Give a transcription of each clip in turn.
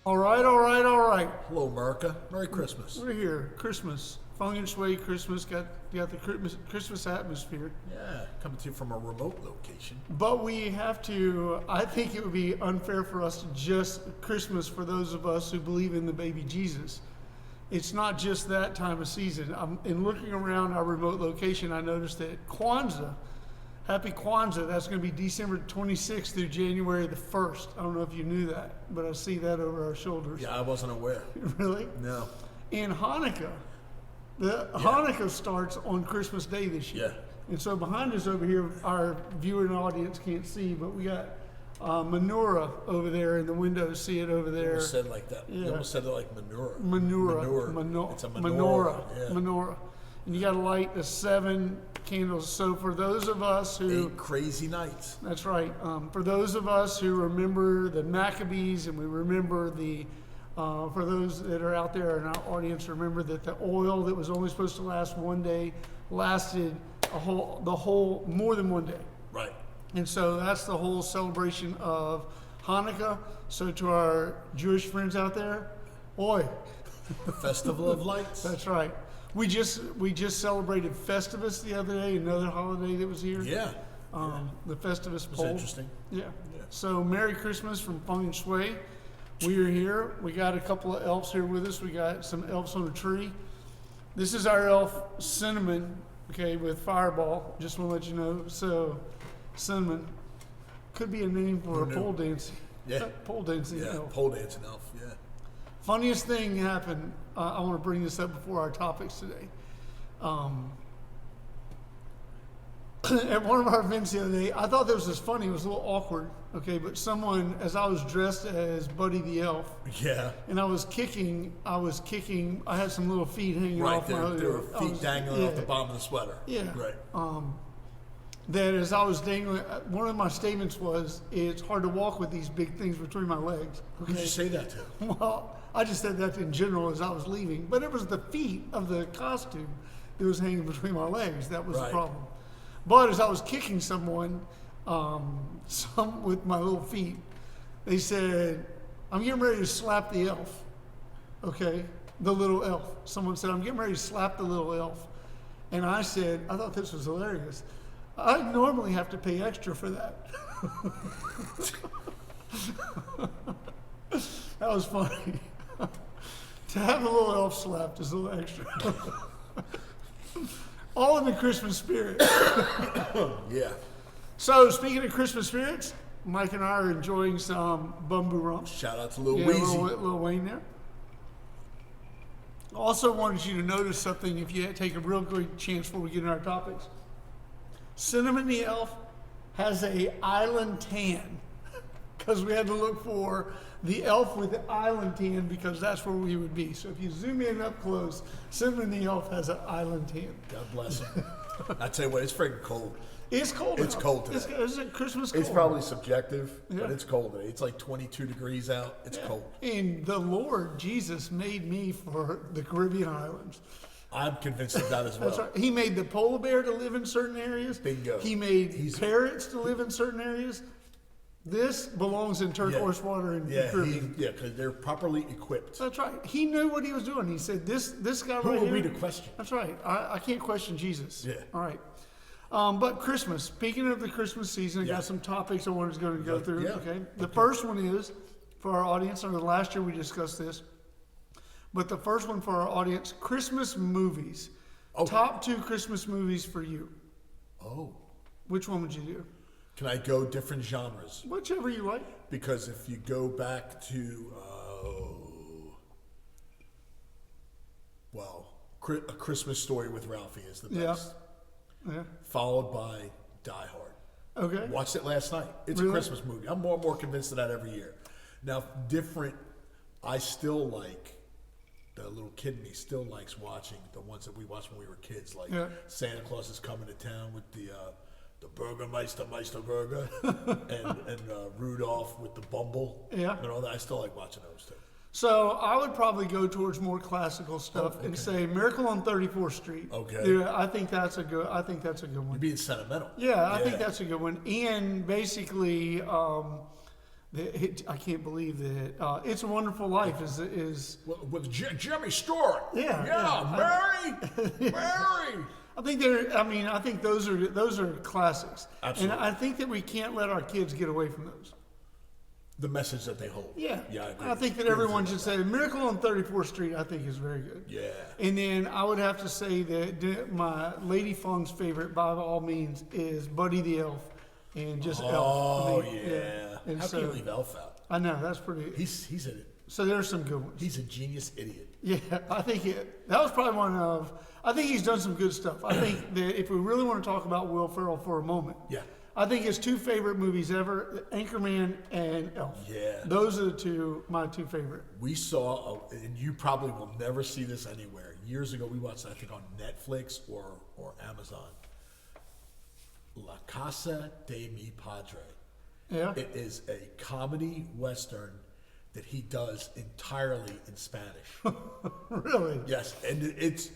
All right, all right, all right. Hello, America. Merry Christmas. We're here. Christmas. Feng and Shui Christmas. Got the Christmas atmosphere. Yeah, coming to you from a remote location. But we have to, I think it would be unfair for us to just Christmas for those of us who believe in the baby Jesus. It's not just that time of season. In looking around our remote location, I noticed that Kwanzaa, Happy Kwanzaa, that's going to be December 26th through January the 1st. I don't know if you knew that, but I see that over our shoulders. Yeah, I wasn't aware. Really? No. And Hanukkah. Hanukkah starts on Christmas Day this year. Yeah. And so behind us over here, our viewing audience can't see, but we got menorah over there in the window. See it over You there. almost said like that. Yeah. You almost said it like manure. Menorah. It's a Menorah. menorah. Yeah. Menorah. And you got to light the 7 candles. So for those of us who... 8 crazy nights. That's right. For those of us who remember the Maccabees, and we remember for those that are out there in our audience, remember that the oil that was only supposed to last one day lasted more than one day. Right. And so that's the whole celebration of Hanukkah. So to our Jewish friends out there, oi. The Festival of Lights. That's right. We just celebrated Festivus the other day, another holiday that was here. Yeah. The Festivus It was pole. interesting. Yeah. Yeah. So Merry Christmas from Feng and Shui. We are here. We got a couple of elves here with us. We got some elves on a tree. This is our elf Cinnamon, okay, with Fireball. Just want to let you know. So Cinnamon could be a name for Who a knew? pole dancing. Yeah. Pole dancing Yeah, elf. pole dancing elf. Yeah. Funniest thing happened. I want to bring this up before our topics today. At one of our events the other day, I thought this was funny. It was a little awkward, okay? But someone, as I was dressed as Buddy the Elf, Yeah. and I was kicking. I had some little feet hanging Right. off my. There were feet dangling off the yeah. bottom of the sweater. Yeah. Right. That as I was dangling, one of my statements was, "It's hard to walk with these big things between my legs." Who'd you say that to? Well, I just said that in general as I was leaving, but it was the feet of the costume that was hanging between my legs. That was the Right. problem. But as I was kicking someone, with my little feet, they said, "I'm getting ready to slap the elf." Okay, the little elf. Someone said, "I'm getting ready to slap the little elf," and I said, I thought this was hilarious. I normally have to pay extra for that. That was funny. To have a little elf slapped is a little extra. All in the Christmas spirit. Yeah. So, speaking of Christmas spirits, Mike and I are enjoying some Bumbu Rum. Shout out to Lil Yeah, Weezy. Lil Wayne there. Also wanted you to notice something if you take a real good chance before we get into our topics. Cinnamon the Elf has a island tan because we had to look for the elf with the island tan because that's where we would be. So if you zoom in up close, Cinnamon the Elf has an island tan. God bless him. I tell you what, it's freaking cold. It's cold. It's out. cold today. Is it Christmas cold? It's probably subjective, Yeah. but it's cold today. It's like 22 degrees out. It's cold. And the Lord Jesus made me for the Caribbean islands. I'm convinced of that as well. That's right. He made the polar bear to live in certain areas. Bingo. He made He's- parrots to live in certain areas. This belongs in turquoise water in the Yeah, Caribbean. because they're properly equipped. That's right. He knew what he was doing. He said, "This guy Who right are here." we to question? That's right. I can't question Jesus. Yeah. All right. But Christmas. Speaking of the Christmas season, I Yeah. got some topics I wanted to go through. Yeah. Okay. The first one is for our audience. And last year we discussed this, but the first one for our audience: Christmas movies. Oh. Top 2 Christmas movies for you. Oh. Which one would you do? Can I go different genres? Whichever you like. Because if you go back to, A Christmas Story with Ralphie is the Yeah. best. Yeah. Followed by Die Hard. Okay. Watched it last night. It's Really? a Christmas movie. I'm more and more convinced of that every year. Now, different, I still like, the little kid in me still likes watching the ones that we watched when we were kids, like Yeah. Santa Claus is Coming to Town with the Burgermeister Burger, and Rudolph with the Bumble, Yeah. and all that. I still like watching those too. So I would probably go towards more classical stuff and say Miracle on 34th Street. Okay. Yeah, I think that's a good You're one. being sentimental. Yeah, I think that's a good one. And basically, I can't believe that. It's a Wonderful Life is With Jimmy Stewart. Yeah. Mary. Mary. I think I think those are classics. Absolutely. And I think that we can't let our kids get away from those. The message that they hold. Yeah. Yeah, I agree. I think that everyone should say Miracle on 34th Street, I think, is very good. Yeah. And then I would have to say that my Lady Fung's favorite, by all means, is Buddy the Elf and just Elf. Oh, yeah. And How so, can you leave Elf out? I know, that's pretty. He's a So there's some good ones. he's a genius idiot. Yeah, I think that was probably one of. I think he's done some good stuff. I think that if we really want to talk about Will Ferrell for a moment, Yeah. I think his two favorite movies ever, Anchorman and Elf. Yeah. Those are my two favorite. We saw, and you probably will never see this anywhere. Years ago, we watched, I think, on Netflix or Amazon. La Casa de Mi Padre. Yeah. It is a comedy western that he does entirely in Spanish. Really? Yes, and it's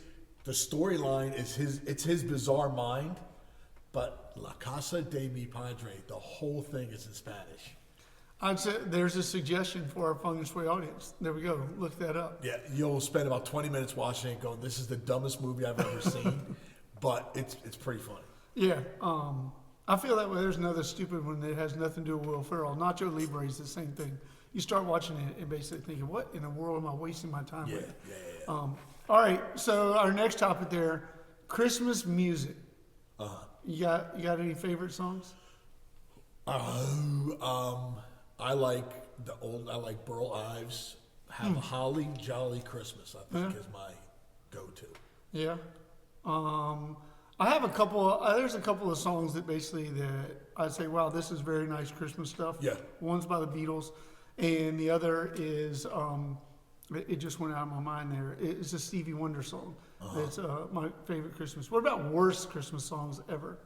the storyline is his bizarre mind, but La Casa de Mi Padre, the whole thing is in Spanish. I'd say there's a suggestion for our Feng Shui audience. There we go. Look that up. Yeah, you'll spend about 20 minutes watching it going, this is the dumbest movie I've ever seen, but it's pretty funny. Yeah. I feel that way. There's another stupid one that has nothing to do with Will Ferrell. Nacho Libre is the same thing. You start watching it and basically thinking, what in the world am I wasting my time Yeah, with? yeah. All right. So our next topic there, Christmas music. Uh-huh. You got any favorite songs? I like Burl Ives. Have a Holly Jolly Christmas, I think is my go-to. Yeah. I have a couple. There's a couple of songs that basically that I'd say, wow, this is very nice Christmas stuff. Yeah. One's by the Beatles, and the other is it just went out of my mind there. It's a Stevie Wonder song. It's my favorite Christmas. What about worst Christmas songs ever?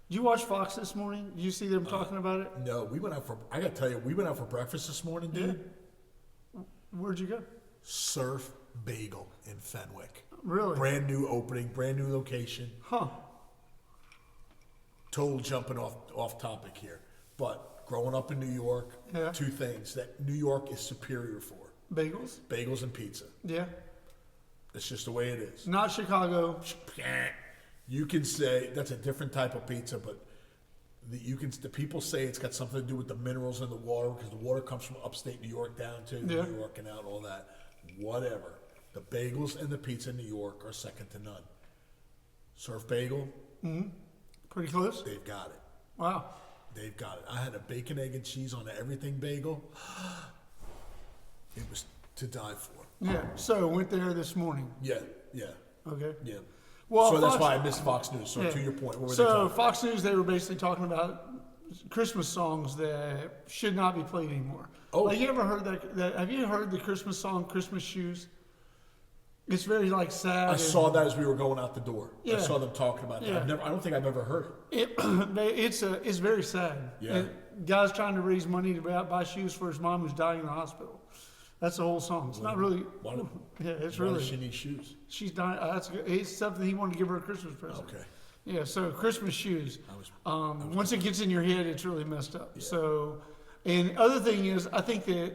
Did you watch Fox this morning? Did you see them talking about it? No, I gotta tell you, we went out for breakfast this morning, dude. Yeah. Where'd you go? Surf Bagel in Fenwick. Really? Brand new opening, brand new location. Huh. Total jumping off topic here. But growing up in New York, Yeah. two things that New York is superior for. Bagels? Bagels and pizza. Yeah. It's just the way it is. Not Chicago. You can say that's a different type of pizza, but the people say it's got something to do with the minerals in the water because the water comes from upstate New York down to Yeah. New York and out, all that. Whatever. The bagels and the pizza in New York are second to none. Surf Bagel, Pretty close? they've got it. Wow. They've got it. I had a bacon, egg, and cheese on everything bagel. It was to die for. Yeah. So went there this morning. Yeah. Okay. Yeah. Well, So that's Fox- why I missed Fox News. So Yeah. to your point, what were they So talking Fox News, they were basically talking about Christmas songs that should not be played anymore. Oh. Like, you ever heard that? Have you heard the Christmas song "Christmas Shoes"? It's very like sad. I and- saw that as we were going out the door. I Yeah. saw them talking about it. Yeah. I don't think I've ever heard it. It's very sad. Yeah. And guy's trying to raise money to buy shoes for his mom who's dying in the hospital. That's the whole song. It's not really. Why do- Yeah, it's Why really. does she need shoes? She's dying. That's good. It's something he wanted to give her a Christmas present. Okay. Yeah. So Christmas shoes. I was Once it gets in your head, it's really messed up. So, and other thing is, I think that.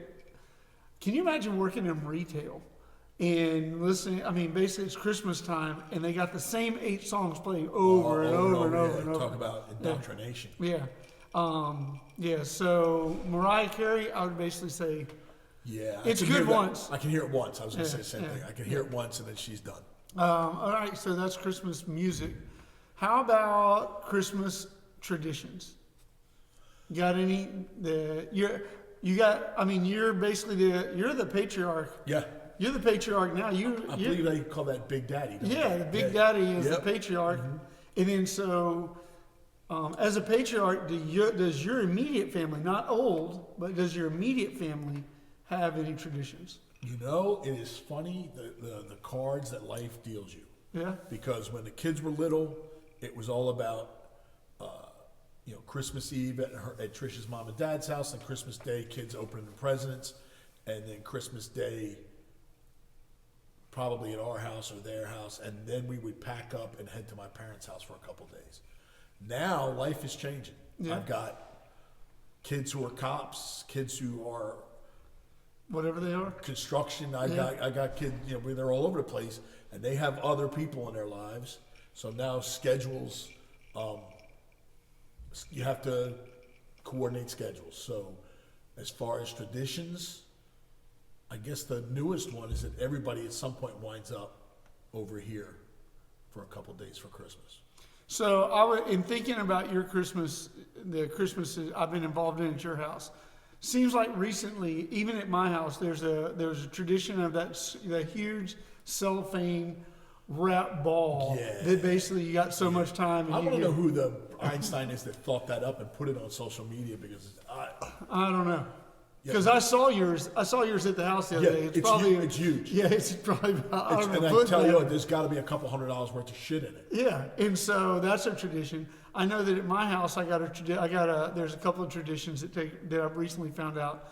Can you imagine working in retail and listening? I mean, basically, it's Christmas time, and they got the same 8 songs playing over and over and over and over. Talk about indoctrination. Yeah. Yeah. So Mariah Carey, I would basically say, Yeah. It's can good hear that. once. I can hear it once. I was going to Yeah, say the same yeah, thing. I can hear it once and then she's done. all right. So that's Christmas music. How about Christmas traditions? Got any? I mean, you're basically you're the patriarch. Yeah. You're the patriarch now. I You believe they call that Big Daddy. don't yeah, they? the big daddy is Yep. the patriarch, and then so. As a patriarch, does your immediate family, not old, but does your immediate family have any traditions? You know, it is funny the cards that life deals you. Yeah. Because when the kids were little, it was all about, Christmas Eve at Trisha's mom and dad's house, and Christmas Day, kids opening the presents, and then Christmas Day, probably at our house or their house, and then we would pack up and head to my parents' house for a couple days. Now life is changing. Yeah. I've got kids who are cops, kids who are Whatever they are. construction. Yeah. I got kids, they're all over the place, and they have other people in their lives. So now schedules, you have to coordinate schedules. So as far as traditions, I guess the newest one is that everybody at some point winds up over here for a couple days for Christmas. So in thinking about your Christmas, the Christmases I've been involved in at your house, seems like recently, even at my house, there's a tradition of that huge cellophane wrap ball Yeah. that basically you got so much time. And I you want to get- know who the Einstein is that thought that up and put it on social media, because I don't know. Yeah. Because I saw yours at the house the other Yeah, day. it's probably huge. It's huge. Yeah, it's probably about, I don't and know, I foot tell you long. what, there's got to be a couple $100 worth of shit in it. Yeah, and so that's a tradition. I know that at my house, there's a couple of traditions that I've recently found out.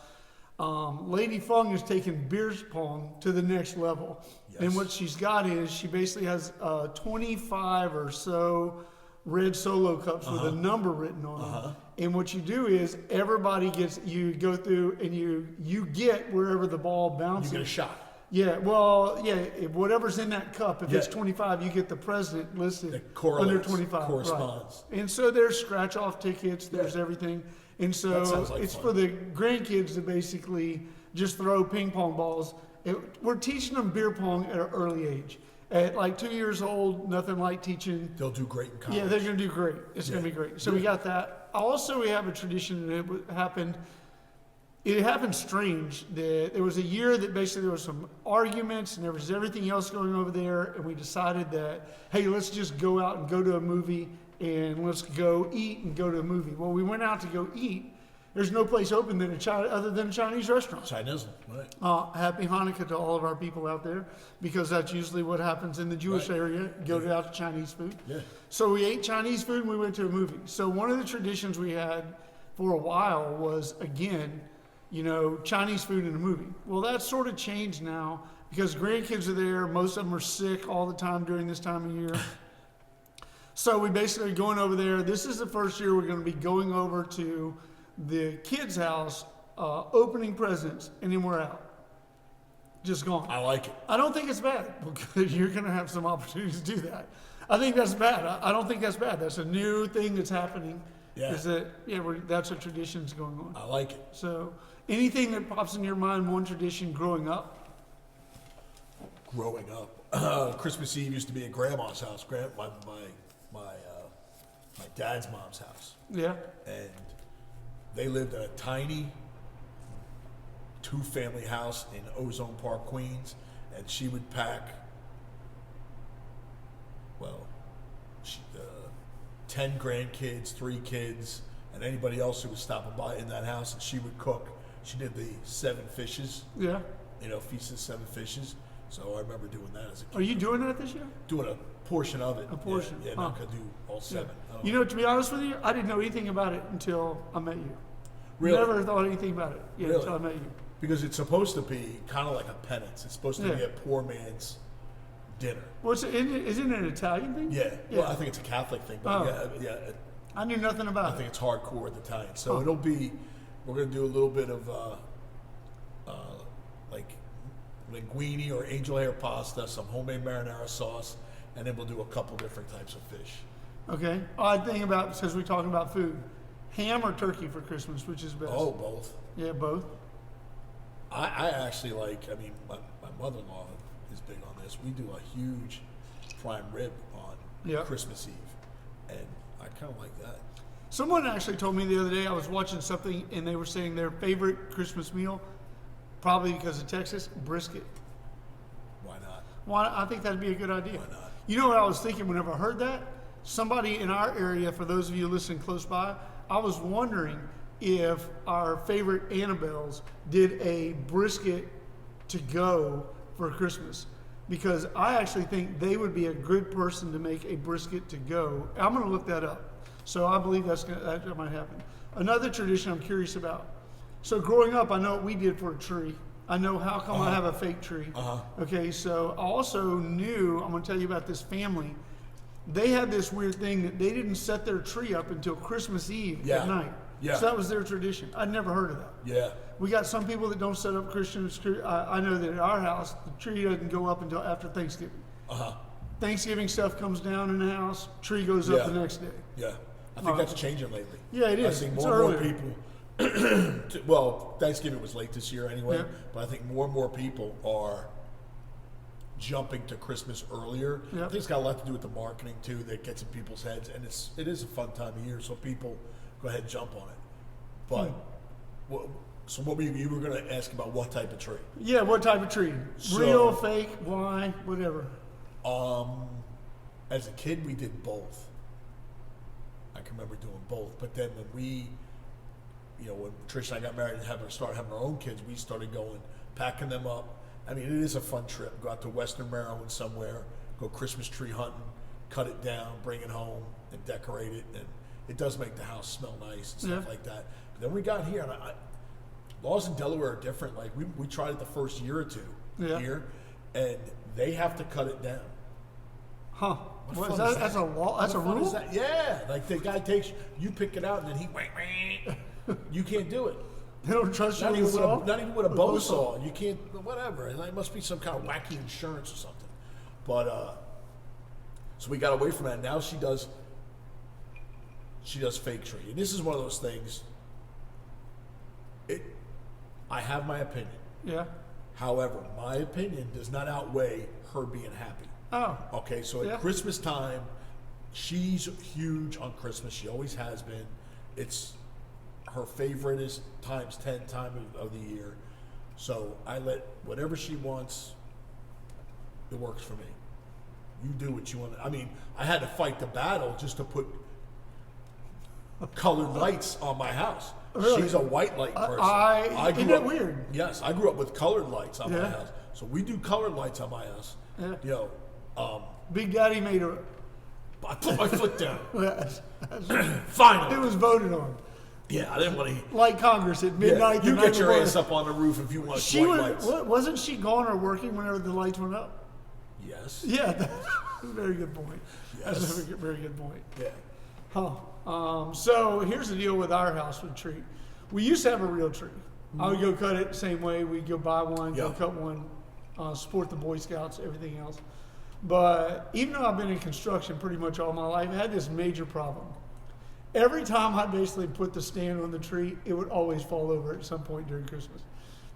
Lady Fung has taken beer pong to the next level. Yes. And what she's got is she basically has 25 or so red Solo cups with a number written on them. And what you do is you go through and you get wherever the ball bounces. You get a shot. Yeah, well, yeah, whatever's in that cup, if it's Yeah. 25, you get the president listed That correlates, under 25. corresponds. Right. And so there's scratch off tickets, there's everything. And That so sounds like it's fun. for the grandkids to basically just throw ping pong balls. We're teaching them beer pong at an early age. At like 2 years old, nothing like teaching. They'll do great in college. Yeah, they're going to do great. It's going to Yeah. be great. So we got that. Also, we have a tradition that it happened strange. There was a year that basically there was some arguments and there was everything else going over there, and we decided that, hey, let's just go out and go to a movie and let's go eat and go to a movie. Well, we went out to go eat. There's no place open other than a Chinese restaurant. Chinese, right? Happy Hanukkah to all of our people out there, because that's usually what happens in the Jewish Right. area. Go out to Chinese food. Yeah. So we ate Chinese food and we went to a movie. So one of the traditions we had for a while was, again, Chinese food in a movie. Well, that's sort of changed now because grandkids are there. Most of them are sick all the time during this time of year. So we basically are going over there. This is the first year we're going to be going over to the kids' house, opening presents, and then we're out. Just gone. I like it. I don't think it's bad, because you're going to have some opportunities to do that. I think that's bad. I don't think that's bad. That's a new thing that's happening. Yeah. That's a tradition that's going on. I like it. So, anything that pops in your mind, one tradition growing up? Growing up, Christmas Eve used to be at Grandma's house, my dad's mom's house, Yeah. and they lived in a tiny two-family house in Ozone Park, Queens, and she would pack, 10 grandkids, 3 kids, and anybody else who was stopping by in that house, and she would cook. She did the 7 fishes, Yeah. Feast of 7 fishes. So I remember doing that as a kid. Are you doing that this year? Doing a portion of it. A portion, Yeah, huh. not gonna do all 7. Oh. To be honest with you, I didn't know anything about it until I met you. Really? Never thought anything about it Really? until I met you. Because it's supposed to be kind of like a penance. It's supposed to be Yeah. a poor man's dinner. Isn't it an Italian thing? Yeah. Yeah. Well, I think it's a Catholic thing, but Oh. yeah, I knew nothing I about think it. it's hardcore with Italian. So Huh. we're gonna do a little bit of like linguine or angel hair pasta, some homemade marinara sauce, and then we'll do a couple different types of fish. Okay. Odd thing about, because we're talking about food, ham or turkey for Christmas, which is best? Oh, both. Yeah, both. I actually my mother-in-law is big on this. We do a huge prime rib on Yeah. Christmas Eve, and I kind of like that. Someone actually told me the other day, I was watching something and they were saying their favorite Christmas meal, probably because of Texas, brisket. Why not? Well, I think that'd be a good idea. Why not? You know what I was thinking whenever I heard that? Somebody in our area, for those of you listening close by, I was wondering if our favorite Annabelles did a brisket to go for Christmas. Because I actually think they would be a good person to make a brisket to go. I'm going to look that up. So I believe that might happen. Another tradition I'm curious about. So growing up, I know what we did for a tree. I know how come I have a fake tree. Okay, so I also knew, I'm going to tell you about this family. They had this weird thing that they didn't set their tree up until Christmas Eve Yeah. at night. Yeah. So that was their tradition. I'd never heard of that. Yeah. We got some people that don't set up Christmas tree. I know that at our house, the tree doesn't go up until after Thanksgiving. Uh-huh. Thanksgiving stuff comes down in the house, tree goes up Yeah. the next day. Yeah. I think that's changing lately. Yeah, it I is. think It's more and more earlier. people, well, Thanksgiving was late this year anyway, Yeah. but I think more and more people are jumping to Christmas earlier. Yeah. I think it's got a lot to do with the marketing too that gets in people's heads, and it is a fun time of year, so people go ahead and jump on it. But so what were you were going to ask about what type of tree? Yeah, what type of tree? So- Real, fake, why, whatever. As a kid, we did both. I can remember doing both, but then when when Trish and I got married and started having our own kids, we started going, packing them up. I mean, it is a fun trip. Go out to Western Maryland somewhere, go Christmas tree hunting, cut it down, bring it home, and decorate it. And it does make the house smell nice and stuff Yeah. like that. But then we got here, and laws in Delaware are different. Like, we tried it the first year or two here, and they have to cut it down. Huh. What What fun is that? is That's a law. That's a What fun rule. is that? Yeah, like the guy takes, you pick it out, and then he, you can't do it. They don't trust you Not with even, a saw? not even with a bow saw. You can't, whatever. It must be some kind of wacky insurance or something. But, so we got away from that. Now she does fake tree. And this is one of those things, I have my opinion. Yeah. However, my opinion does not outweigh her being happy. Oh. Okay, so at Yeah. Christmas time, she's huge on Christmas. She always has been. It's her favorite is times 10 time of the year. So I let whatever she wants, it works for me. You do what you want. I mean, I had to fight the battle just to put colored lights on my house. Really? She's a white light person. Isn't that weird? Yes, I grew up with colored lights on my Yeah. house. So we do colored lights on my house. Yeah. You know, Big Daddy made a. I put my foot down. It Finally. was voted on. Yeah, I didn't want to. Like Congress at midnight. You the night get your before. ass up on the roof if you want She white was. lights. Wasn't she gone or working whenever the lights went up? Yes. Yeah, that's a very good point. That's Yes. a very good point. Yeah. Huh. So here's the deal with our house with tree. We used to have a real tree. I would go cut it the same way. We'd go buy one, go Yeah. cut one, support the Boy Scouts, everything else. But even though I've been in construction pretty much all my life, I had this major problem. Every time I basically put the stand on the tree, it would always fall over at some point during Christmas.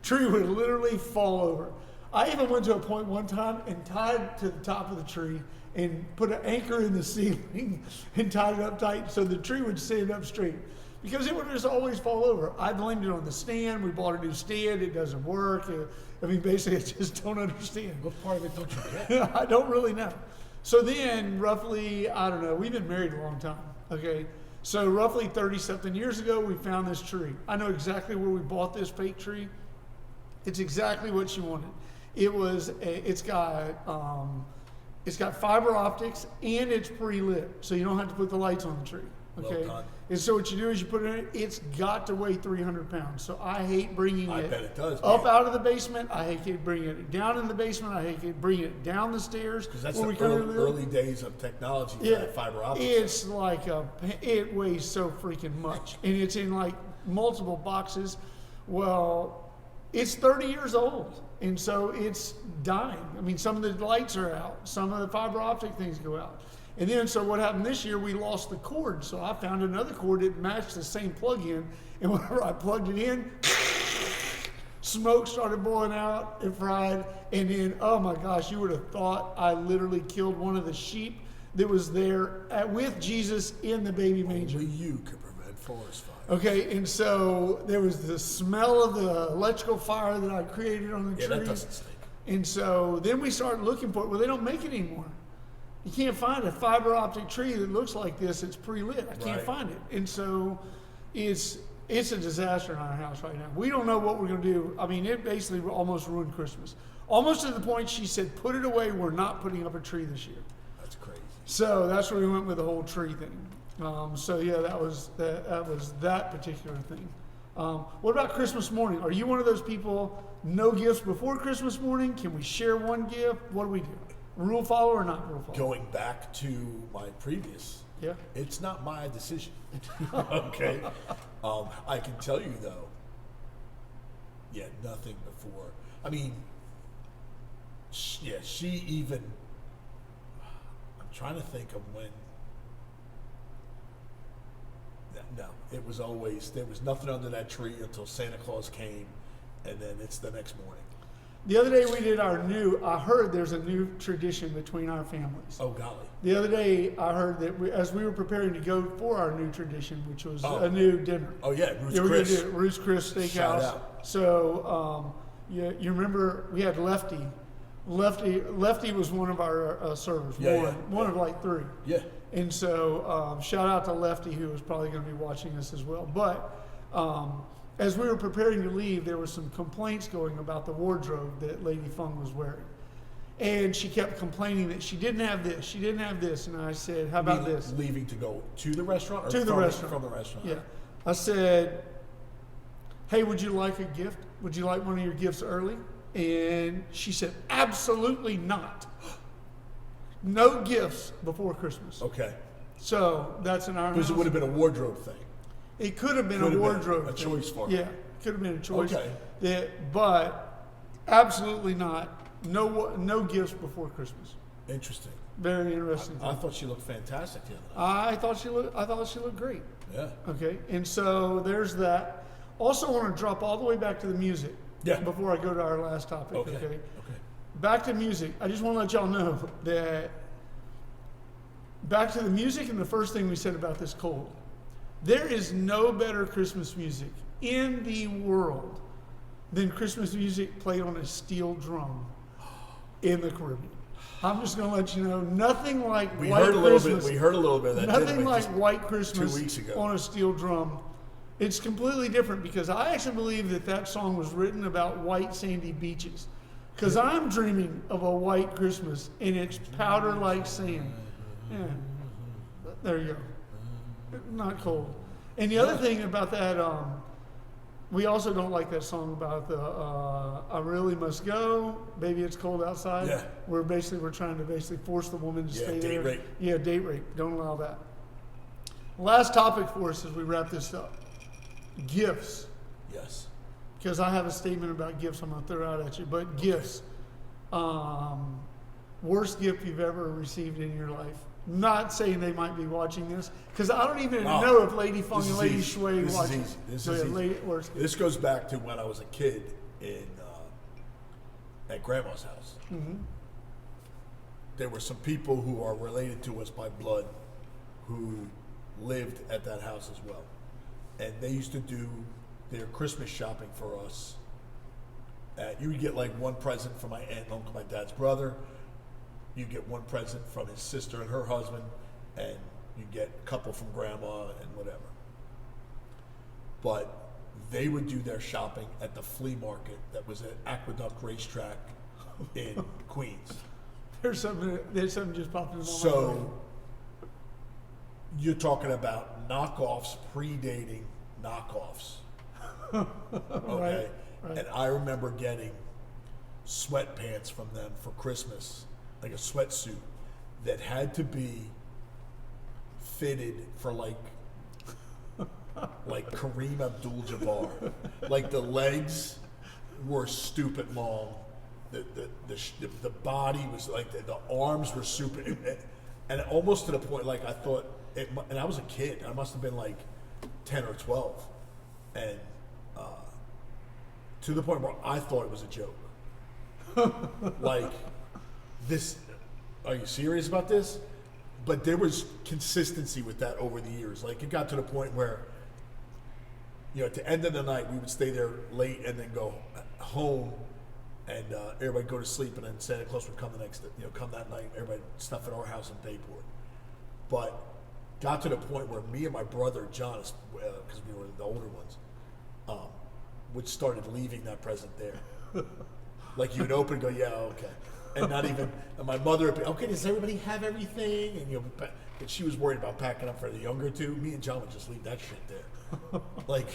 Tree would literally fall over. I even went to a point one time and tied to the top of the tree and put an anchor in the ceiling and tied it up tight so the tree would stand up straight. Because it would just always fall over. I blamed it on the stand. We bought a new stand. It doesn't work. I mean, basically, I just don't understand. What part of it don't you get? I don't really know. So then, roughly, I don't know, we've been married a long time, okay? So roughly 30-something years ago, we found this tree. I know exactly where we bought this fake tree. It's exactly what she wanted. It's got fiber optics and it's pre-lit, so you don't have to put the lights on the tree, okay? Well done. And so what you do is you put it in it, it's got to weigh 300 pounds. So I hate bringing I it bet it does, up man. out of the basement. I hate bringing it down in the basement. I hate bringing it down the stairs. Because that's where we the currently live. early days of technology for that fiber optic. It's like it weighs so freaking much. And it's in like multiple boxes. Well, it's 30 years old. And so it's dying. I mean, some of the lights are out. Some of the fiber optic things go out. And then, so what happened this year, we lost the cord. So I found another cord that matched the same plug-in. And whenever I plugged it in, smoke started blowing out. It fried. And then, oh my gosh, you would have thought I literally killed one of the sheep that was there with Jesus in the baby manger. Only you could prevent forest fire. Okay, and so there was the smell of the electrical fire that I created on the Yeah, trees. that doesn't stink. And so then we started looking for it. Well, they don't make it anymore. You can't find a fiber optic tree that looks like this. It's pre-lit. I can't Right. find it. And so it's a disaster in our house right now. We don't know what we're going to do. I mean, it basically almost ruined Christmas. Almost to the point she said, put it away. We're not putting up a tree this year. That's crazy. So that's where we went with the whole tree thing. So yeah, that was that particular thing. What about Christmas morning? Are you one of those people, no gifts before Christmas morning? Can we share one gift? What do we do? Rule follow or not rule follow? Going back to my previous, Yeah. it's not my decision. Okay. I can tell you though, yeah, nothing before. I mean, she even. I'm trying to think of when. No, it was always, there was nothing under that tree until Santa Claus came, and then it's the next morning. The other day we did I heard there's a new tradition between our families. Oh, golly. The other day I heard that as we were preparing to go for our new tradition, which was a new dinner. Oh, yeah, Ruth's Yeah, we're Chris. gonna do Ruth's Chris Steakhouse. Shout out. So, you remember we had Lefty. Lefty was one of our servers. One of like three. Yeah. And so, shout out to Lefty, who is probably going to be watching this as well. But as we were preparing to leave, there were some complaints going about the wardrobe that Lady Fung was wearing. And she kept complaining that she didn't have this, she didn't have this. And I said, how about this? Leaving to go to the restaurant? Or To the restaurant. From the restaurant. Yeah. I said, hey, would you like a gift? Would you like one of your gifts early? And she said, absolutely not. No gifts before Christmas. Okay. So that's in our Because house. it would have been a wardrobe thing. It could have been Could a have wardrobe been a thing. choice for her. Yeah, could have been a choice. Okay. But absolutely not. No gifts before Christmas. Interesting. Very interesting. I thought she looked fantastic the other night. I thought she looked great. Yeah. Okay, and so there's that. Also, want to drop all the way back to the music. Yeah. Before I go to our last topic. Okay. Back to music. I just want to let y'all know that back to the music and the first thing we said about this cold. There is no better Christmas music in the world than Christmas music played on a steel drum in the Caribbean. I'm just going to let you know, nothing like We White heard a little Christmas. bit. We heard a little bit of that. Nothing didn't we? like Just White Christmas 2 weeks ago. on a steel drum. It's completely different because I actually believe that song was written about white sandy beaches. Because I'm dreaming of a white Christmas and it's powder like sand. Yeah. There you go. Not cold. And the other thing about that, we also don't like that song about the I really must go, baby it's cold outside. Yeah. We're trying to force the woman to stay date there. rape. Yeah, date rape. Don't allow that. Last topic for us as we wrap this up. Gifts. Yes. Because I have a statement about gifts I'm going to throw out at you. But gifts. Worst gift you've ever received in your life. Not saying they might be watching this, because I don't even know if Lady Fung and Lady Shui watch this. This So, is yeah, easy. This goes back to when I was a kid at Grandma's house. Mm-hmm. There were some people who are related to us by blood who lived at that house as well. And they used to do their Christmas shopping for us. You would get like one present from my aunt and uncle, my dad's brother. You get one present from his sister and her husband, and you get a couple from grandma and whatever. But they would do their shopping at the flea market that was at Aqueduct Racetrack in Queens. There's something just popped into my mind. So you're talking about knockoffs predating knockoffs. Okay? Right. And I remember getting sweatpants from them for Christmas, like a sweatsuit that had to be fitted for like Kareem Abdul-Jabbar. Like the legs were stupid long. The body was like, the arms were super, and almost to the point, like I thought, and I was a kid, I must have been like 10 or 12. And to the point where I thought it was a joke. Like, this, are you serious about this? But there was consistency with that over the years. Like, it got to the point where, at the end of the night, we would stay there late and then go home and everybody go to sleep, and then Santa Claus would come the next day, come that night, everybody stuff at our house and pay for it. But got to the point where me and my brother, John, because we were the older ones, would started leaving that present there. Like, you would open and go, yeah, okay. And not even, and my mother would be, okay, does everybody have everything? And, and she was worried about packing up for the younger two. Me and John would just leave that shit there. Like,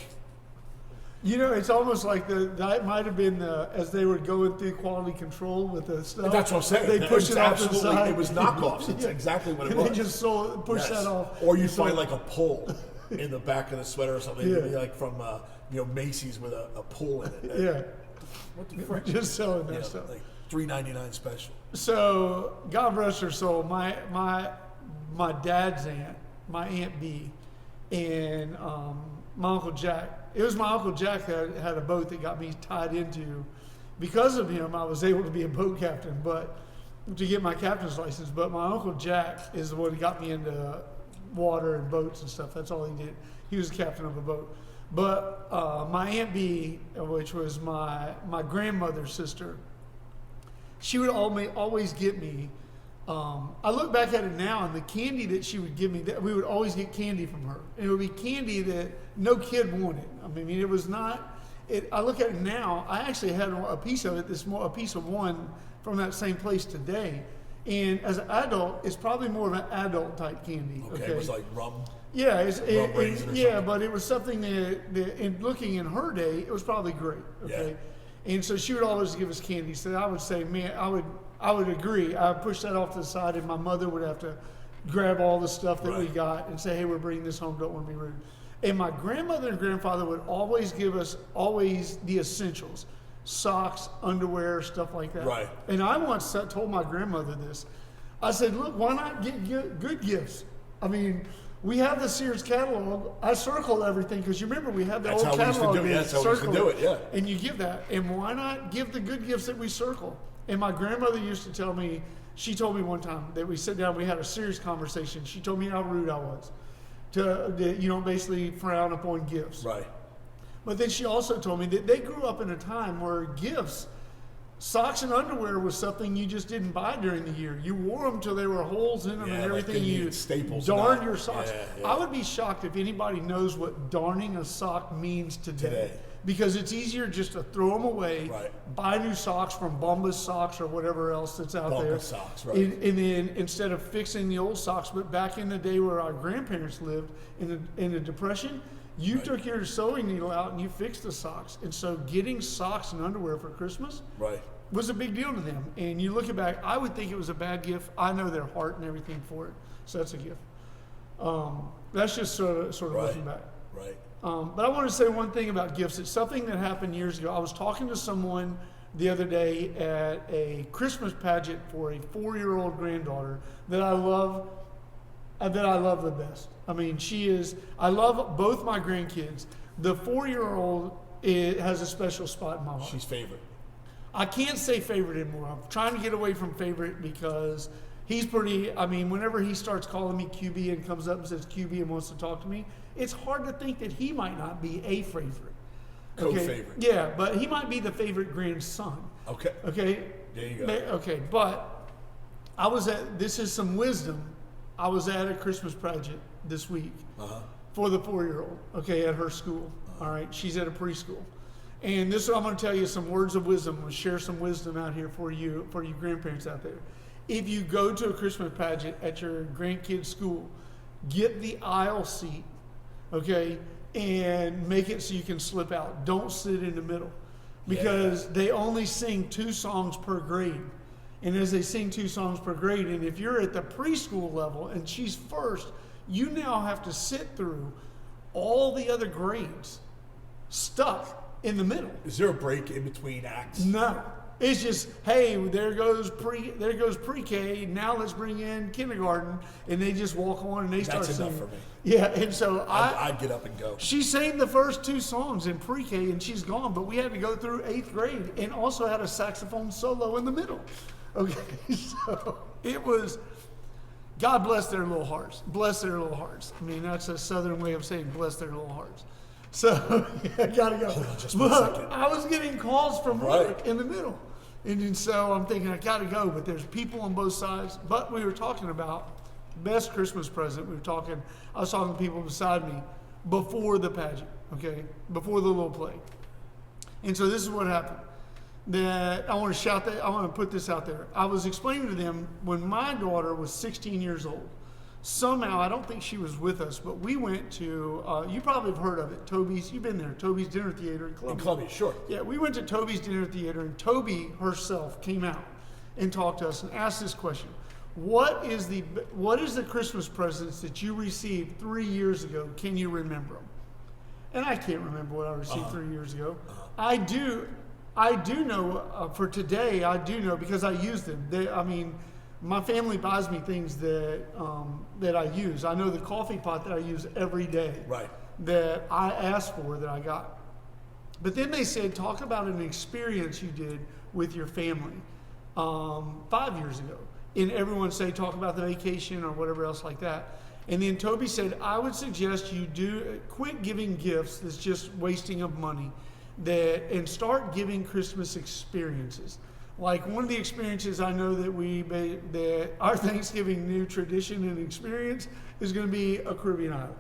it's almost like that might have been as they were going through quality control with the stuff. That's what I'm saying. They pushed it off to the Absolutely, side. it was knockoffs. It's exactly what it And was. they just pushed Yes. that off. Or you find like a pole in the back of the sweater or something. Yeah. It'd be like from Macy's with a pull in it. Yeah, What the frick? just selling You that know, stuff. like $3.99 special. So God rest her soul. My dad's aunt, my Aunt B, and my Uncle Jack. It was my Uncle Jack that had a boat that got me tied into. Because of him, I was able to be a boat captain, but to get my captain's license. But my Uncle Jack is the one who got me into water and boats and stuff. That's all he did. He was the captain of a boat. But my Aunt B, which was my grandmother's sister, she would always get me. I look back at it now, and the candy that she would give me, that we would always get candy from her. And it would be candy that no kid wanted. I mean, it was not. I look at it now. I actually had a piece of it. A piece of one from that same place today. And as an adult, it's probably more of an adult type candy. Okay, it was like rum. Yeah, Rum raisin or yeah, something. but it was something that in looking in her day, it was probably great. Okay, and so she would always give us candy. So I would say, man, I would agree. I would push that off to the side, and my mother would have to grab all the stuff that we Right. got and say, hey, we're bringing this home. Don't want to be rude. And my grandmother and grandfather would always give us the essentials: socks, underwear, stuff like that. Right. And I once told my grandmother this. I said, look, why not get good gifts? I mean, we have the Sears catalog. I circled everything because you remember we had the That's old how we used to catalog. do it. days. That's how we used to Circle do it, yeah. And you give that. And why not give the good gifts that we circle? And my grandmother used to tell me, she told me one time that we sat down, we had a serious conversation. She told me how rude I was to basically frown upon gifts. Right. But then she also told me that they grew up in a time where gifts, socks and underwear was something you just didn't buy during the year. You wore them till there were holes in them Yeah, and like everything. they You needed staples darn and your all. socks. Yeah, yeah. I would be shocked if anybody knows what darning a sock means today. Today. Because it's easier just to throw them away, Right. buy new socks from Bombas Socks or whatever else that's out there. Bombas Socks, right. And then instead of fixing the old socks, but back in the day where our grandparents lived in the Depression, you Right. took your sewing needle out and you fixed the socks. And so getting socks and underwear for Christmas Right. was a big deal to them. And you look it back, I would think it was a bad gift. I know their heart and everything for it. So that's a gift. That's just sort of Right. looking back. Right. But I want to say one thing about gifts. It's something that happened years ago. I was talking to someone the other day at a Christmas pageant for a 4-year-old granddaughter that I love the best. I mean, I love both my grandkids. The 4-year-old has a special spot in my heart. She's favorite. I can't say favorite anymore. I'm trying to get away from favorite because he's whenever he starts calling me QB and comes up and says QB and wants to talk to me, it's hard to think that he might not be a favorite. Co-favorite. Yeah, but he might be the favorite grandson. Okay. Okay? There you go. Okay, but this is some wisdom. I was at a Christmas pageant this week for the 4-year-old, okay, at her school. All right, she's at a preschool. And I'm going to tell you some words of wisdom. I'm going to share some wisdom out here for you grandparents out there. If you go to a Christmas pageant at your grandkid's school, get the aisle seat, okay, and make it so you can slip out. Don't sit in the middle because they only sing 2 songs per grade. And as they sing 2 songs per grade, and if you're at the preschool level and she's first, you now have to sit through all the other grades stuck in the middle. Is there a break in between acts? No. It's just, hey, there goes pre-K. Now let's bring in kindergarten, and they just walk on and they start That's singing. enough for me. Yeah, and so I'd get up and go. she sang the first 2 songs in pre-K, and she's gone. But we had to go through 8th grade, and also had a saxophone solo in the middle. Okay, so it was. God bless their little hearts. Bless their little hearts. I mean, that's a Southern way of saying bless their little hearts. So I gotta go. Hold on just one But second. I was getting calls from Right. work in the middle. And so I'm thinking, I gotta go, but there's people on both sides. But we were talking about best Christmas present. I was talking to people beside me before the pageant, okay? Before the little play. And so this is what happened. That I want to put this out there. I was explaining to them when my daughter was 16 years old. Somehow, I don't think she was with us, but we went to, you probably have heard of it, Toby's, you've been there, Toby's Dinner Theater in Columbia. In Columbia, sure. Yeah, we went to Toby's Dinner Theater, and Toby herself came out and talked to us and asked this question: what is the Christmas presents that you received 3 years ago? Can you remember them? And I can't remember what I received 3 years ago. I do know for today. I do know because I use them. My family buys me things that I use. I know the coffee pot that I use every day. Right. That I asked for that I got. But then they said, talk about an experience you did with your family 5 years ago. And everyone say, talk about the vacation or whatever else like that. And then Toby said, I would suggest you quit giving gifts that's just wasting of money, and start giving Christmas experiences. Like one of the experiences I know that our Thanksgiving new tradition and experience is going to be a Caribbean island.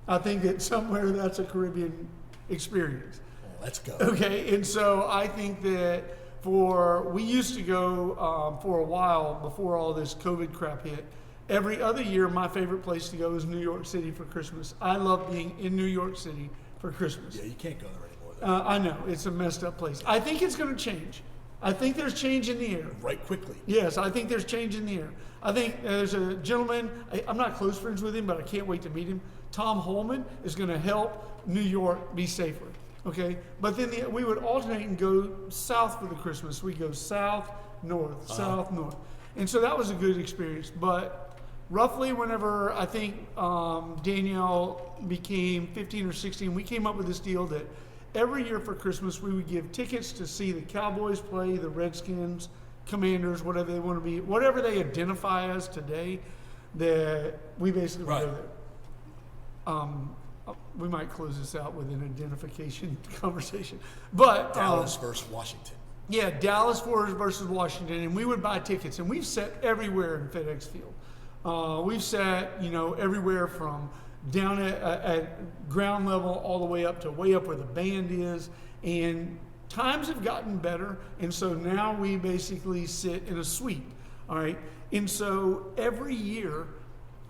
I think that somewhere that's a Caribbean experience. Let's go. Okay, and so I think that we used to go for a while before all this COVID crap hit. Every other year, my favorite place to go is New York City for Christmas. I love being in New York City for Christmas. Yeah, you can't go there anymore. I know, it's a messed up place. I think it's going to change. I think there's change in the air. Right quickly. Yes, I think there's change in the air. I think there's a gentleman, I'm not close friends with him, but I can't wait to meet him. Tom Holman is going to help New York be safer. Okay, but then we would alternate and go south for the Christmas. We go south, north, south, north. And so that was a good experience. But roughly whenever I think Danielle became 15 or 16, we came up with this deal that every year for Christmas we would give tickets to see the Cowboys play, the Redskins, Commanders, whatever they want to be, whatever they identify as today, that we basically would go there. We might close this out with an identification conversation. But Dallas versus Washington. Yeah, Dallas versus Washington, and we would buy tickets, and we've sat everywhere in FedEx Field. We've sat, everywhere from down at ground level all the way up to way up where the band is, and times have gotten better, and so now we basically sit in a suite, all right? And so every year,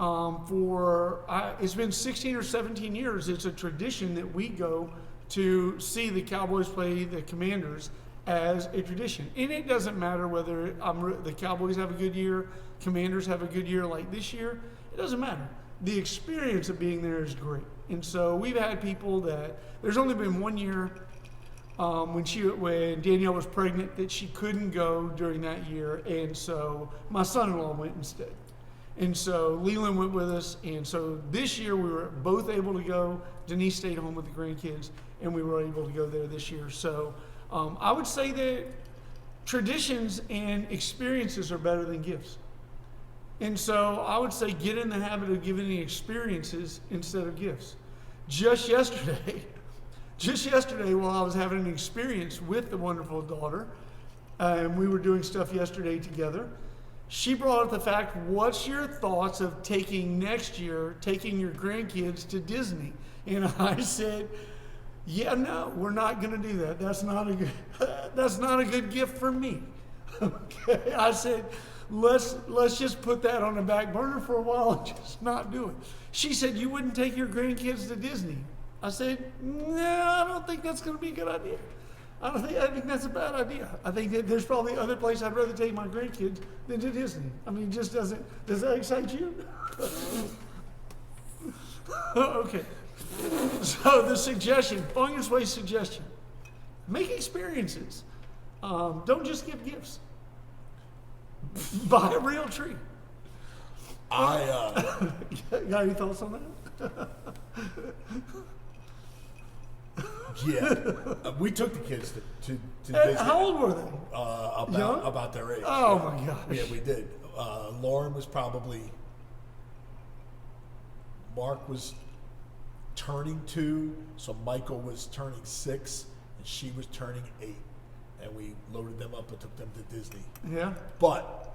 it's been 16 or 17 years, it's a tradition that we go to see the Cowboys play the Commanders as a tradition. And it doesn't matter whether the Cowboys have a good year, Commanders have a good year like this year, it doesn't matter. The experience of being there is great. And so we've had people there's only been 1 year when Danielle was pregnant that she couldn't go during that year, and so my son-in-law went instead. And so Leland went with us, and so this year we were both able to go. Denise stayed home with the grandkids, and we were able to go there this year. So I would say that traditions and experiences are better than gifts. And so I would say get in the habit of giving the experiences instead of gifts. Just yesterday while I was having an experience with the wonderful daughter, and we were doing stuff yesterday together, she brought up the fact, what's your thoughts of taking your grandkids to Disney? And I said, yeah, no, we're not going to do that. That's not a good gift for me. Okay, I said, let's just put that on the back burner for a while and just not do it. She said, you wouldn't take your grandkids to Disney? I said, no, I don't think that's going to be a good idea. I think that's a bad idea. I think that there's probably other places I'd rather take my grandkids than to Disney. I mean, does that excite you? Okay. So the suggestion, Fungus Way suggestion, make experiences. Don't just give gifts. Buy a real tree. Got any thoughts on that? Yeah, we took the kids to Disney. How old were they? About their age. Oh my gosh. Yeah, we did. Lauren was Mark was turning 2, so Michael was turning 6, and she was turning 8, and we loaded them up and took them to Disney. Yeah. But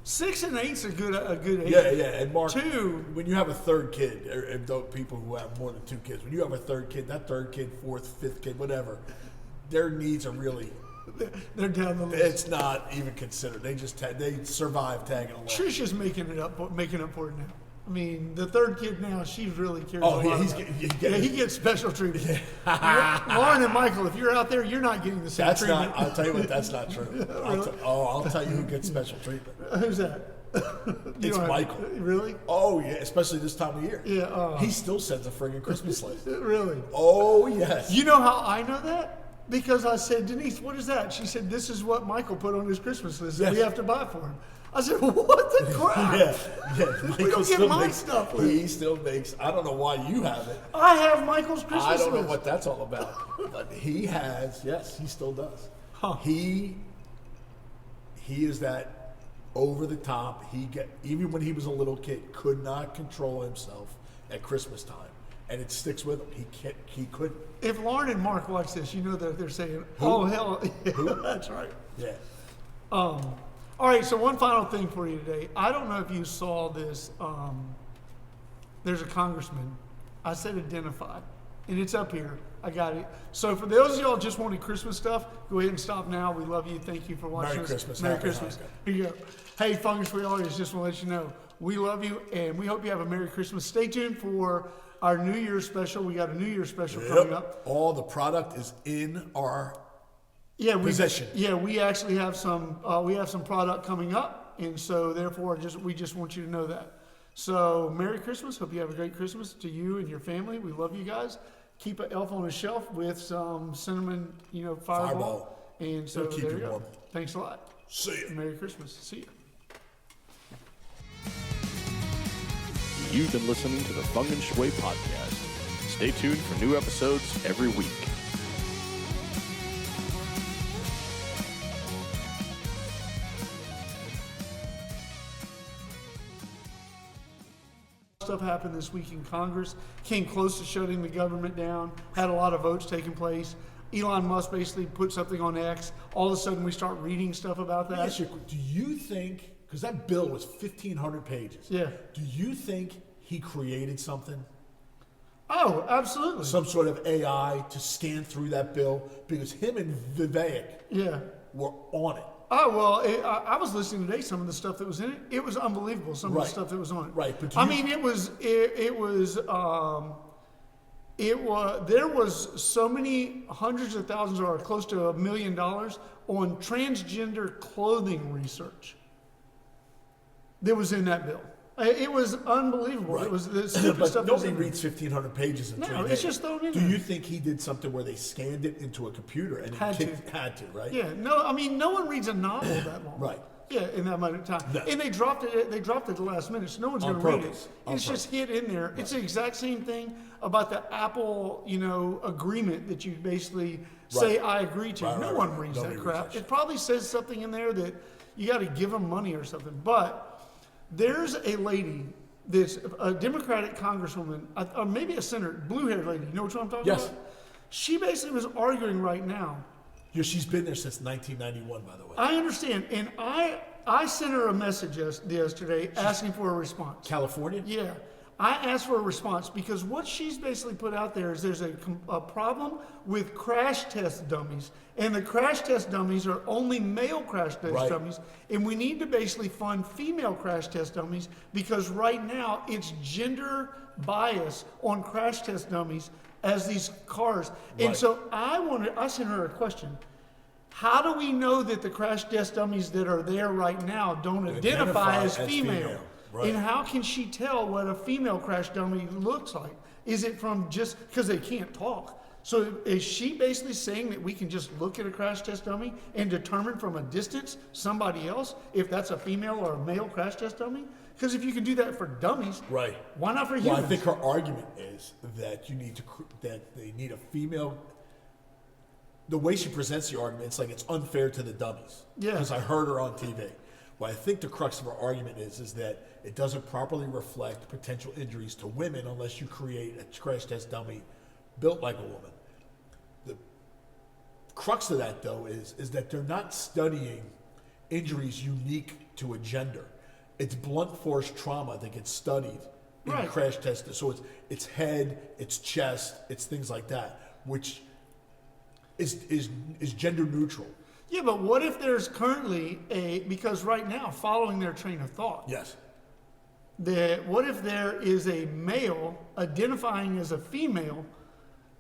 6 and 8's a good age. Yeah, and Mark, 2. when you have a third kid, or people who have more than 2 kids, when you have a third kid, that third kid, 4th, 5th kid, whatever, their needs are really, they're down the list. It's not even considered. They just they survive tagging along. Trisha's making up for it now. I mean, the third kid now, she's really cares a lot. He gets special treatment. Yeah. Lauren and Michael, if you're out there, you're not getting the same treatment. I'll tell you what, that's not true. Really? I'll tell you who gets special treatment. Who's that? It's Michael. Really? Oh yeah, especially this time of year. Yeah. He still sends a friggin' Christmas list. Really? Oh yes. You know how I know that? Because I said, Denise, what is that? She said, this is what Michael put on his Christmas list that we Yes. have to buy for him. I said, what the crap? Yeah. We Michael don't get still my makes, stuff with. He still makes. I don't know why you have it. I have Michael's Christmas I don't know list. what that's all about. But he has. Yes, he still does. Huh. He is that over the top. Even when he was a little kid, could not control himself at Christmas time, and it sticks with him. He couldn't. If Lauren and Mark watch this, you know that they're saying, Who? oh, hell. Who? That's right. Yeah. All right, so one final thing for you today. I don't know if you saw this. There's a congressman. I said identify, and it's up here. I got it. So for those of y'all just wanting Christmas stuff, go ahead and stop now. We love you. Thank you for watching Merry us. Christmas. Merry Happy Christmas. Hanukkah. Here you go. Hey, Fungus for Artists, just want to let you know, we love you, and we hope you have a Merry Christmas. Stay tuned for our New Year's special. We got a New Year's special coming up. All the product is in our Yeah, possession. we actually have some product coming up, and so therefore we just want you to know that. So Merry Christmas. Hope you have a great Christmas to you and your family. We love you guys. Keep an elf on a shelf with some cinnamon, fireball. And so It'll keep there you you go. warm. Thanks a lot. See ya. Merry Christmas. See you. You've been listening to the Fung and Shui podcast. Stay tuned for new episodes every week. Stuff happened this week in Congress, came close to shutting the government down, had a lot of votes taking place. Elon Musk basically put something on X. All of a sudden we start reading stuff about that. Yes, do you think, because that bill was 1,500 pages. Yeah. Do you think he created something? Oh, absolutely. Some sort of AI to scan through that bill? Because him and Vivek Yeah. were on it. Oh, well, I was listening today, some of the stuff that was in it. It was unbelievable, some of Right. the stuff that was on it. Right, but I mean, there was so many hundreds of thousands or close to $1 million on transgender clothing research that was in that bill. It was unbelievable. Right. It was the stupid But stuff. that was nobody in there. reads 1,500 pages in 3 No, days. it's just thrown in Do there. you think he did something where they scanned it into a computer and Had had to, right? Yeah, no, I mean, no one reads a novel that long. Right. Yeah, in that amount of time. No. And they dropped it at the last minute, so no one's On going to read it. purpose. On It's just hid in there. It's the exact same thing about the Apple, agreement that you basically say, Right. I agree to. Right, no right, one right. reads Nobody that reads crap. that shit. It probably says something in there that you got to give them money or something. But there's a lady that's a Democratic congresswoman, or maybe a senator, blue-haired lady. You know what I'm talking Yes. about? She basically was arguing right now. Yeah, she's been there since 1991, by the way. I understand, and I sent her a message yesterday asking for a response. California? Yeah, I asked for a response because what she's basically put out there is there's a problem with crash test dummies, and the crash test dummies are only male crash test Right. dummies, and we need to basically fund female crash test dummies because right now it's gender bias on crash test dummies as these cars. And Right. so I sent her a question. How do we know that the crash test dummies that are there right now don't identify as female? Right. And how can she tell what a female crash dummy looks like? Is it from just because they can't talk? So is she basically saying that we can just look at a crash test dummy and determine from a distance somebody else if that's a female or a male crash test dummy? Because if you can do that for dummies, Right. why not for Well, humans? I think her argument is that that they need a female. The way she presents the argument, it's like it's unfair to the dummies. Yeah. Because I heard her on TV. What I think the crux of her argument is that it doesn't properly reflect potential injuries to women unless you create a crash test dummy built like a woman. The crux of that, though, is that they're not studying injuries unique to a gender. It's blunt force trauma that gets studied in Right. crash tests. So it's head, it's chest, it's things like that, which is gender neutral. Yeah, but what if there's currently because right now, following their train of thought, Yes. what if there is a male identifying as a female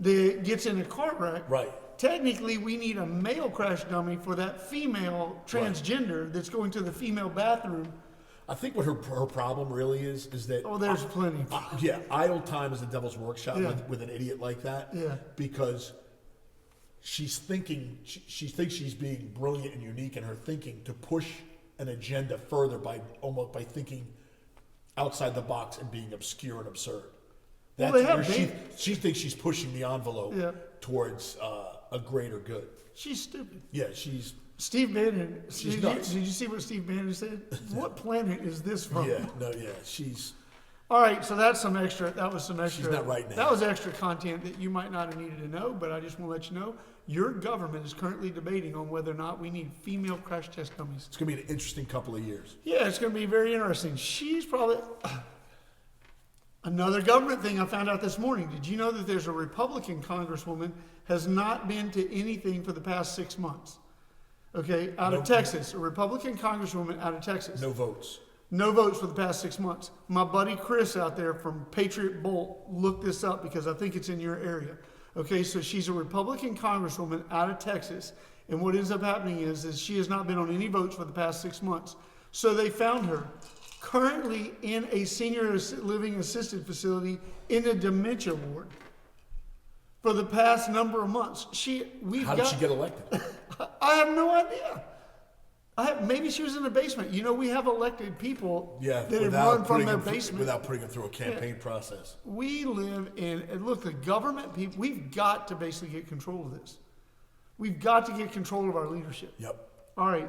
that gets in a car wreck? Right. Technically, we need a male crash dummy for that female transgender that's going to the female bathroom I think what her problem really is that Oh, there's plenty. yeah, idle time is the devil's workshop Yeah. with an idiot like that. Yeah. Because she's thinking, she thinks she's being brilliant and unique in her thinking to push an agenda further by thinking outside the box and being obscure and absurd. Well, That's they have where she thinks she's pushing the envelope Yeah. towards a greater good. She's stupid. Yeah, she's Steve Bannon. She's did nuts. you see what Steve Bannon said? What planet is this from? she's All right, so that's some extra. That was some extra. She's not right now. That was extra content that you might not have needed to know, but I just want to let you know your government is currently debating on whether or not we need female crash test dummies. it's gonna be an interesting couple of years. Yeah, it's going to be very interesting. She's probably another government thing I found out this morning. Did you know that there's a Republican congresswoman has not been to anything for the past 6 months? Okay, out of Nope. Texas, a Republican congresswoman out of Texas. No votes. No votes for the past 6 months. My buddy Chris out there from Patriot Bolt looked this up because I think it's in your area. Okay, so she's a Republican congresswoman out of Texas. And what ends up happening is she has not been on any votes for the past 6 months. So they found her currently in a senior living assisted facility in a dementia ward for the past number of months. How did she get elected? I have no idea. Maybe she was in the basement. You know, we have elected people Yeah, that have without run from putting their them basement. without putting them through a campaign process. We live in, and look, the government people, we've got to basically get control of this. We've got to get control of our leadership. Yep. All right,